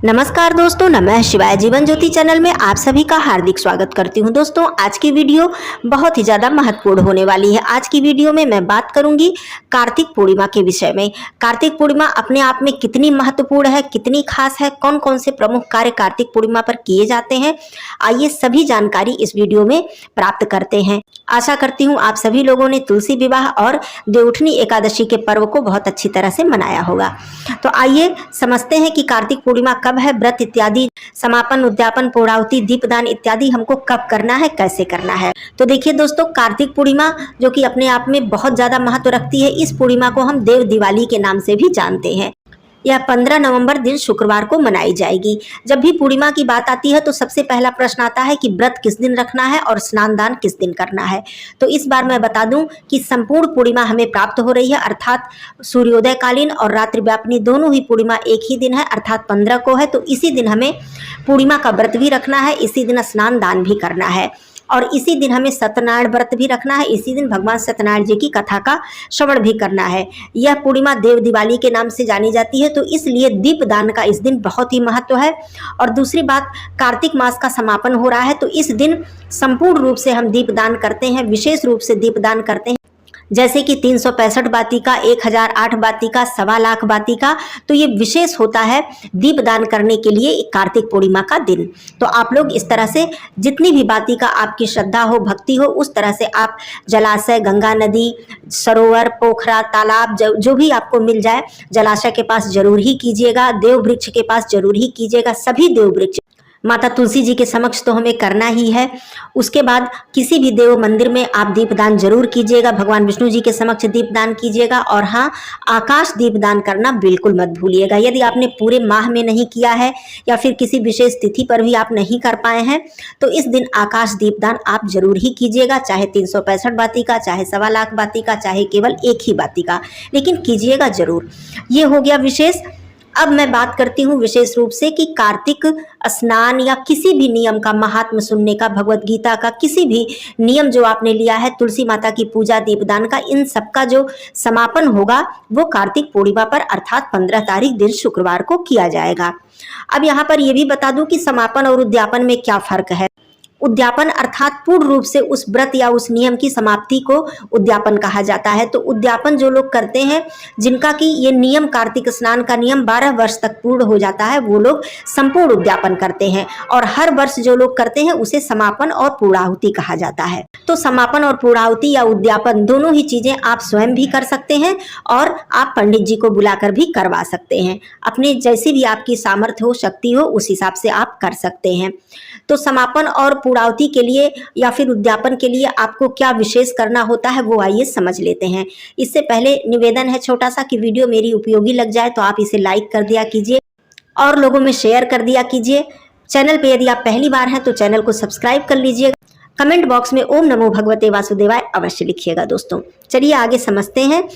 नमस्कार दोस्तों, नमः शिवाय। जीवन ज्योति चैनल में आप सभी का हार्दिक स्वागत करती हूं। दोस्तों, आज की वीडियो बहुत ही ज़्यादा महत्वपूर्ण होने वाली है। आज की वीडियो में मैं बात करूंगी कार्तिक पूर्णिमा के विषय में। कार्तिक पूर्णिमा अपने आप में कितनी महत्वपूर्ण है, कितनी खास है, कौन कौन से प्रमुख कार्य कार्तिक पूर्णिमा पर किए जाते हैं, आइए सभी जानकारी इस वीडियो में प्राप्त करते हैं। आशा करती हूँ आप सभी लोगों ने तुलसी विवाह और देवउठनी एकादशी के पर्व को बहुत अच्छी तरह से मनाया होगा। तो आइए समझते हैं कि कार्तिक पूर्णिमा कब है, व्रत इत्यादि, समापन, उद्यापन, पूर्णाहुति, दीपदान इत्यादि हमको कब करना है, कैसे करना है। तो देखिए दोस्तों, कार्तिक पूर्णिमा जो कि अपने आप में बहुत ज्यादा महत्व रखती है, इस पूर्णिमा को हम देव दिवाली के नाम से भी जानते हैं। यह 15 नवंबर दिन शुक्रवार को मनाई जाएगी। जब भी पूर्णिमा की बात आती है तो सबसे पहला प्रश्न आता है कि व्रत किस दिन रखना है और स्नान दान किस दिन करना है। तो इस बार मैं बता दूं कि संपूर्ण पूर्णिमा हमें प्राप्त हो रही है, अर्थात सूर्योदय कालीन और रात्रि व्यापिनी दोनों ही पूर्णिमा एक ही दिन है, अर्थात 15 को है। तो इसी दिन हमें पूर्णिमा का व्रत भी रखना है, इसी दिन स्नान दान भी करना है और इसी दिन हमें सत्यनारायण व्रत भी रखना है। इसी दिन भगवान सत्यनारायण जी की कथा का श्रवण भी करना है। यह पूर्णिमा देव दिवाली के नाम से जानी जाती है, तो इसलिए दीपदान का इस दिन बहुत ही महत्व है। और दूसरी बात, कार्तिक मास का समापन हो रहा है, तो इस दिन संपूर्ण रूप से हम दीपदान करते हैं, विशेष रूप से दीपदान करते हैं, जैसे कि 365 बाती का, 1008 बाती का, 1.25 लाख बाती का। तो ये विशेष होता है दीपदान करने के लिए कार्तिक पूर्णिमा का दिन। तो आप लोग इस तरह से जितनी भी बाती का आपकी श्रद्धा हो, भक्ति हो, उस तरह से आप जलाशय, गंगा नदी, सरोवर, पोखरा, तालाब, जो भी आपको मिल जाए, जलाशय के पास जरूर ही कीजिएगा, देव वृक्ष के पास जरूर ही कीजिएगा। सभी देव वृक्ष, माता तुलसी जी के समक्ष तो हमें करना ही है। उसके बाद किसी भी देव मंदिर में आप दीपदान जरूर कीजिएगा, भगवान विष्णु जी के समक्ष दीपदान कीजिएगा। और हाँ, आकाश दीपदान करना बिल्कुल मत भूलिएगा। यदि आपने पूरे माह में नहीं किया है या फिर किसी विशेष तिथि पर भी आप नहीं कर पाए हैं, तो इस दिन आकाश दीपदान आप जरूर ही कीजिएगा, चाहे 365 बाती का, चाहे 1.25 लाख बाती का, चाहे केवल एक ही बाती का, लेकिन कीजिएगा जरूर। ये हो गया विशेष। अब मैं बात करती हूँ विशेष रूप से कि कार्तिक स्नान या किसी भी नियम का, महात्म सुनने का, भगवत गीता का किसी भी नियम जो आपने लिया है, तुलसी माता की पूजा, दीपदान का, इन सब का जो समापन होगा वो कार्तिक पूर्णिमा पर अर्थात 15 तारीख दिन शुक्रवार को किया जाएगा। अब यहाँ पर यह भी बता दूं कि समापन और उद्यापन में क्या फर्क है। उद्यापन अर्थात पूर्ण रूप से उस व्रत या उस नियम की समाप्ति को उद्यापन कहा जाता है। तो उद्यापन जो लोग करते हैं, जिनका कि ये नियम, कार्तिक स्नान का नियम 12 वर्ष तक पूर्ण हो जाता है, वो लोग संपूर्ण उद्यापन करते हैं। और हर वर्ष जो लोग करते हैं उसे समापन और पूर्णाहुति कहा जाता है। तो समापन और पूर्णाहुति या उद्यापन दोनों ही चीजें आप स्वयं भी कर सकते हैं और आप पंडित जी को बुलाकर भी करवा सकते हैं। अपने जैसी भी आपकी सामर्थ्य हो, शक्ति हो, उस हिसाब से आप कर सकते हैं। तो समापन और पूर्णाहुति के लिए या फिर उद्यापन के लिए आपको क्या विशेष करना होता है, वो आइए समझ लेते हैं। इससे पहले निवेदन है छोटा सा कि वीडियो मेरी उपयोगी लग जाए तो आप इसे लाइक कर दिया कीजिए और लोगों में शेयर कर दिया कीजिए। चैनल पे यदि आप पहली बार हैं तो चैनल को सब्सक्राइब कर लीजिएगा। कमेंट बॉक्स में ओम नमो भगवते वासुदेवाय अवश्य लिखिएगा। दोस्तों चलिए आगे समझते हैं।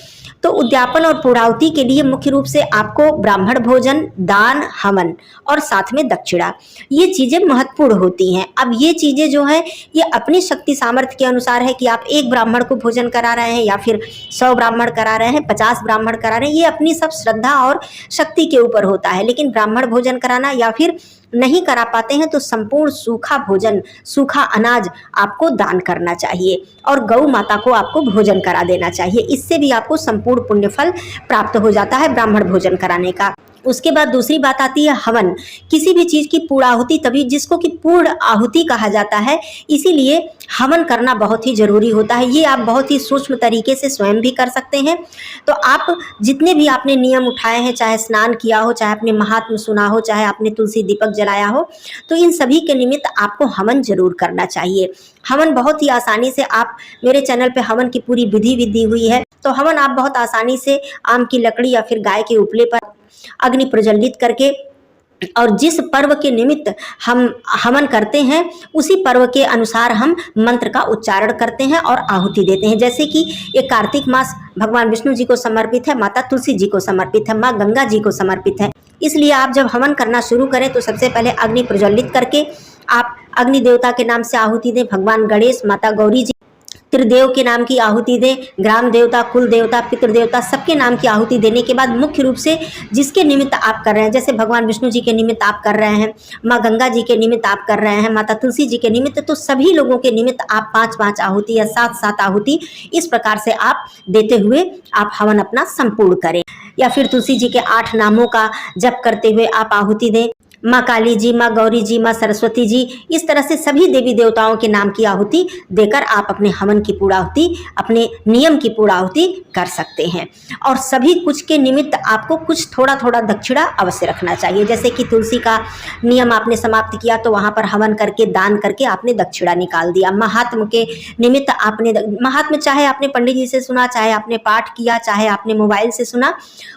तो उद्यापन और पूर्णाहुति के लिए मुख्य रूप से आपको ब्राह्मण भोजन, दान, हवन और साथ में दक्षिणा, ये चीजें महत्वपूर्ण होती हैं। अब ये चीजें जो है ये अपनी शक्ति सामर्थ्य के अनुसार है कि आप एक ब्राह्मण को भोजन करा रहे हैं या फिर 100 ब्राह्मण करा रहे हैं, 50 ब्राह्मण करा रहे हैं, ये अपनी सब श्रद्धा और शक्ति के ऊपर होता है। लेकिन ब्राह्मण भोजन कराना या फिर नहीं करा पाते हैं तो संपूर्ण सूखा भोजन, सूखा अनाज आपको दान करना चाहिए और गौ माता को आपको भोजन करा देना चाहिए। इससे भी आपको संपूर्ण पुण्य फल प्राप्त हो जाता है ब्राह्मण भोजन कराने का। उसके बाद दूसरी बात आती है हवन। किसी भी चीज की पूर्णाहुति तभी, जिसको कि पूर्ण आहुति कहा जाता है, इसीलिए हवन करना बहुत ही जरूरी होता है। ये आप बहुत ही सूक्ष्म तरीके से स्वयं भी कर सकते हैं। तो आप जितने भी आपने नियम उठाए हैं, चाहे स्नान किया हो, चाहे आपने महात्म सुना हो, चाहे आपने तुलसी दीपक जलाया हो, तो इन सभी के निमित्त आपको हवन जरूर करना चाहिए। हवन बहुत ही आसानी से, आप मेरे चैनल पे हवन की पूरी विधि दी हुई है। तो हवन आप बहुत आसानी से आम की लकड़ी या फिर गाय के उपले पर अग्नि प्रज्वलित करके, और जिस पर्व के निमित्त हम हवन करते हैं उसी पर्व के अनुसार हम मंत्र का उच्चारण करते हैं और आहुति देते हैं। जैसे कि ये कार्तिक मास भगवान विष्णु जी को समर्पित है, माता तुलसी जी को समर्पित है, माँ गंगा जी को समर्पित है। इसलिए आप जब हवन करना शुरू करें तो सबसे पहले अग्नि प्रज्वलित करके आप अग्नि देवता के नाम से आहुति दें। भगवान गणेश, माता गौरी जी, त्रिदेव के नाम की आहुति दें, ग्राम देवता, कुल देवता, पितृ देवता, सबके नाम की आहुति देने के बाद मुख्य रूप से जिसके निमित्त आप कर रहे हैं, जैसे भगवान विष्णु जी के निमित्त आप कर रहे हैं, माँ गंगा जी के निमित्त आप कर रहे हैं, माता तुलसी जी के निमित्त, तो सभी लोगों के निमित्त आप 5-5 आहुति या 7-7 आहुति इस प्रकार से आप देते हुए आप हवन अपना संपूर्ण करें। या फिर तुलसी जी के 8 नामों का जप करते हुए आप आहुति दें, माँ काली जी, माँ गौरी जी, माँ सरस्वती जी, इस तरह से सभी देवी देवताओं के नाम की आहुति देकर आप अपने हवन की पूर्णाहुति, अपने नियम की पूर्णाहुति कर सकते हैं। और सभी कुछ के निमित्त आपको कुछ थोड़ा थोड़ा दक्षिणा अवश्य रखना चाहिए। जैसे कि तुलसी का नियम आपने समाप्त किया तो वहाँ पर हवन करके, दान करके आपने दक्षिणा निकाल दिया। महात्म के निमित्त आपने, महात्म चाहे आपने पंडित जी से सुना, चाहे आपने पाठ किया, चाहे आपने मोबाइल से सुना,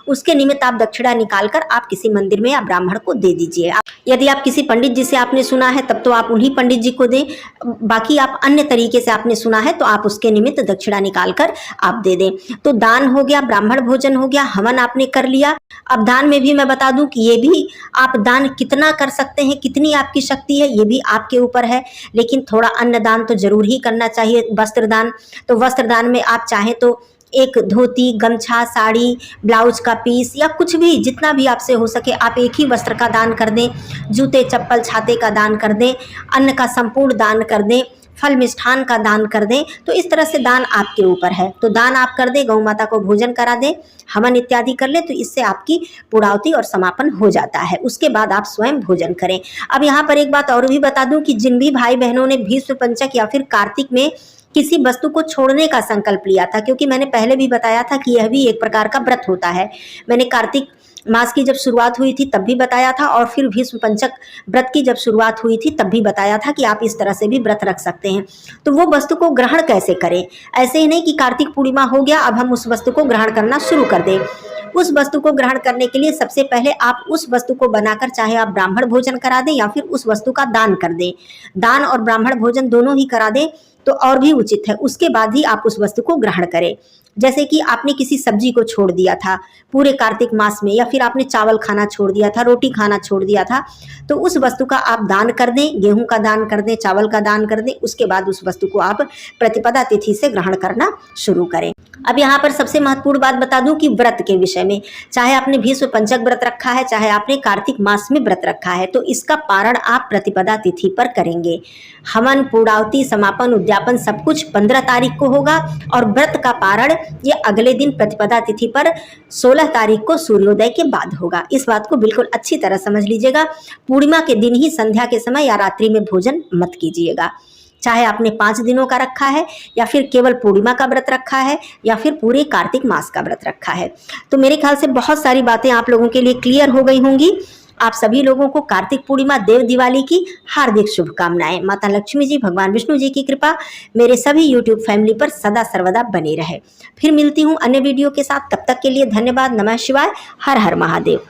उसके निमित्त आप दक्षिणा निकालकर आप किसी मंदिर में या ब्राह्मण को दे दीजिए। यदि आप किसी पंडित जी से आपने सुना है तब तो आप उन्हीं पंडित जी को दें, बाकी आप अन्य तरीके से आपने सुना है तो आप उसके निमित्त दक्षिणा निकालकर आप दे दें। तो दान हो गया, ब्राह्मण भोजन हो गया, हवन आपने कर लिया। अब दान में भी मैं बता दूं कि ये भी आप दान कितना कर सकते हैं, कितनी आपकी शक्ति है, ये भी आपके ऊपर है, लेकिन थोड़ा अन्न दान तो जरूर ही करना चाहिए। वस्त्र दान, तो वस्त्र दान में आप चाहें तो एक धोती, गमछा, साड़ी, ब्लाउज का पीस या कुछ भी, जितना भी आपसे हो सके आप एक ही वस्त्र का दान कर दें, जूते, चप्पल, छाते का दान कर दें, अन्न का संपूर्ण दान कर दें, फल मिष्ठान का दान कर दें। तो इस तरह से दान आपके ऊपर है, तो दान आप कर दें, गौ माता को भोजन करा दें, हवन इत्यादि कर ले, तो इससे आपकी पूर्णाहुति और समापन हो जाता है। उसके बाद आप स्वयं भोजन करें। अब यहाँ पर एक बात और भी बता दूं कि जिन भी भाई बहनों ने भीष्म पंचक या फिर कार्तिक में किसी वस्तु को छोड़ने का संकल्प लिया था, क्योंकि मैंने पहले भी बताया था कि यह भी एक प्रकार का व्रत होता है। मैंने कार्तिक मास की जब शुरुआत हुई थी तब भी बताया था, और फिर भीष्म पंचक व्रत की जब शुरुआत हुई थी तब भी बताया था कि आप इस तरह से भी व्रत रख सकते हैं। तो वो वस्तु को ग्रहण कैसे करें, ऐसे ही नहीं कि कार्तिक पूर्णिमा हो गया अब हम उस वस्तु को ग्रहण करना शुरू कर दें। उस वस्तु को ग्रहण करने के लिए सबसे पहले आप उस वस्तु को बनाकर, चाहे आप ब्राह्मण भोजन करा दें या फिर उस वस्तु का दान कर दें, दान और ब्राह्मण भोजन दोनों ही करा दें तो और भी उचित है। उसके बाद ही आप उस वस्तु को ग्रहण करें। जैसे कि आपने किसी सब्जी को छोड़ दिया था पूरे कार्तिक मास में, या फिर आपने चावल खाना छोड़ दिया था, रोटी खाना छोड़ दिया था, तो उस वस्तु का आप दान कर दें, गेहूं का दान कर दें, चावल का दान कर दें। उसके बाद उस वस्तु को आप प्रतिपदा तिथि से ग्रहण करना शुरू करें। अब यहाँ पर सबसे महत्वपूर्ण बात बता दूं कि व्रत के विषय में, चाहे आपने भीष्म पंचक व्रत रखा है, चाहे आपने कार्तिक मास में व्रत रखा है, तो इसका पारण आप प्रतिपदा तिथि पर करेंगे। हवन, पूर्णाहुति, समापन, उद्यापन सब कुछ 15 तारीख को होगा, और व्रत का पारण ये अगले दिन प्रतिपदा तिथि पर 16 तारीख को सूर्योदय के बाद होगा। इस बात को बिल्कुल अच्छी तरह समझ लीजिएगा। पूर्णिमा के दिन ही संध्या के समय या रात्रि में भोजन मत कीजिएगा, चाहे आपने 5 दिनों का रखा है या फिर केवल पूर्णिमा का व्रत रखा है या फिर पूरे कार्तिक मास का व्रत रखा है। तो मेरे ख्याल से बहुत सारी बातें आप लोगों के लिए क्लियर हो गई होंगी। आप सभी लोगों को कार्तिक पूर्णिमा, देव दिवाली की हार्दिक शुभकामनाएं। माता लक्ष्मी जी, भगवान विष्णु जी की कृपा मेरे सभी यूट्यूब फैमिली पर सदा सर्वदा बनी रहे। फिर मिलती हूँ अन्य वीडियो के साथ, तब तक के लिए धन्यवाद। नमः शिवाय, हर हर महादेव।